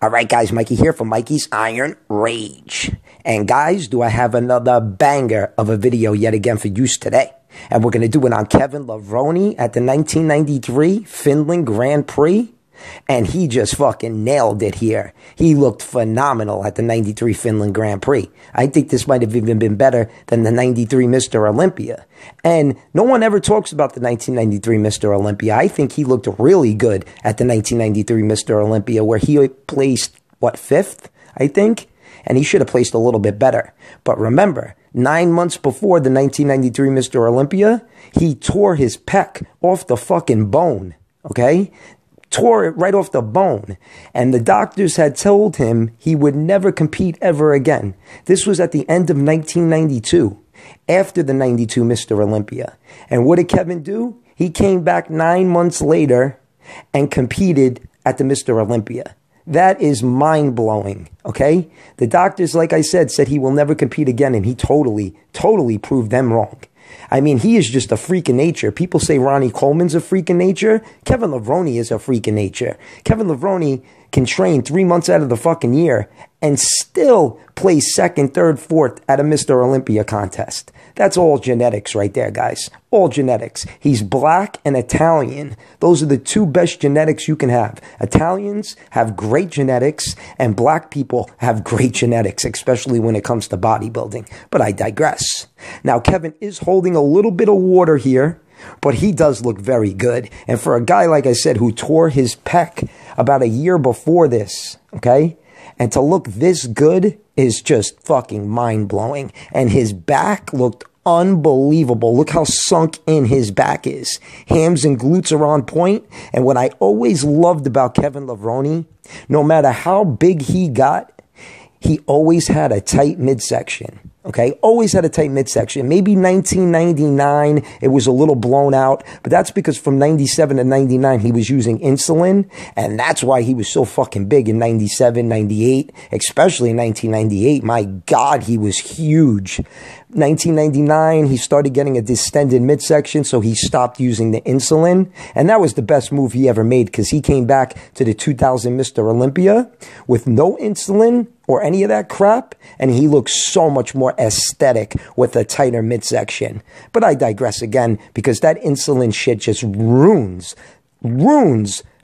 All right, guys, Mikey here from Mikey's Iron Rage. And guys, do I have another banger of a video yet again for use today. And we're going to do it on Kevin Levrone at the 1993 Finland Grand Prix. And he just fucking nailed it here. He looked phenomenal at the 93 Finland Grand Prix. I think this might have even been better than the 93 Mr. Olympia. And no one ever talks about the 1993 Mr. Olympia. I think he looked really good at the 1993 Mr. Olympia, where he placed, what, 5th, I think? And he should have placed a little bit better. But remember, 9 months before the 1993 Mr. Olympia, he tore his pec off the fucking bone, okay? Tore it right off the bone. And the doctors had told him he would never compete ever again. This was at the end of 1992, after the 92 Mr. Olympia. And what did Kevin do? He came back 9 months later and competed at the Mr. Olympia. That is mind-blowing, okay? The doctors, like I said he will never compete again, and he totally proved them wrong. I mean, he is just a freak of nature. People say Ronnie Coleman's a freak of nature. Kevin Levrone is a freak of nature. Kevin Levrone can train 3 months out of the fucking year and still play 2nd, 3rd, 4th at a Mr. Olympia contest. That's all genetics right there, guys. All genetics. He's black and Italian. Those are the two best genetics you can have. Italians have great genetics, and black people have great genetics, especially when it comes to bodybuilding. But I digress. Now, Kevin is holding a little bit of water here, but he does look very good. And for a guy, like I said, who tore his pec about a year before this, okay? And to look this good is just fucking mind-blowing. And his back looked unbelievable. Look how sunk in his back is. Hams and glutes are on point. And what I always loved about Kevin Levrone, no matter how big he got, he always had a tight midsection. Okay, always had a tight midsection. Maybe 1999, it was a little blown out, but that's because from 97 to 99, he was using insulin, and that's why he was so fucking big in 97, 98, especially in 1998. My God, he was huge. 1999, he started getting a distended midsection, so he stopped using the insulin, and that was the best move he ever made, because he came back to the 2000 Mr. Olympia with no insulin or any of that crap, and he looks so much more aesthetic with a tighter midsection. But I digress again, because that insulin shit just ruins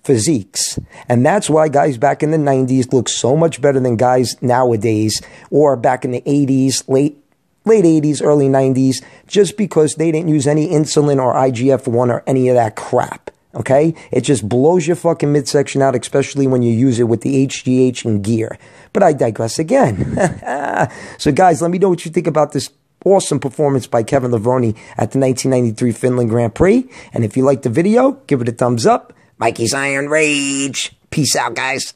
physiques. And that's why guys back in the 90s look so much better than guys nowadays, or back in the 80s, late 80s, early 90s, just because they didn't use any insulin or IGF-1 or any of that crap. Okay? It just blows your fucking midsection out, especially when you use it with the HGH and gear. But I digress again. So guys, let me know what you think about this awesome performance by Kevin Levrone at the 1993 Finland Grand Prix. And if you liked the video, give it a thumbs up. Mikey's Iron Rage. Peace out, guys.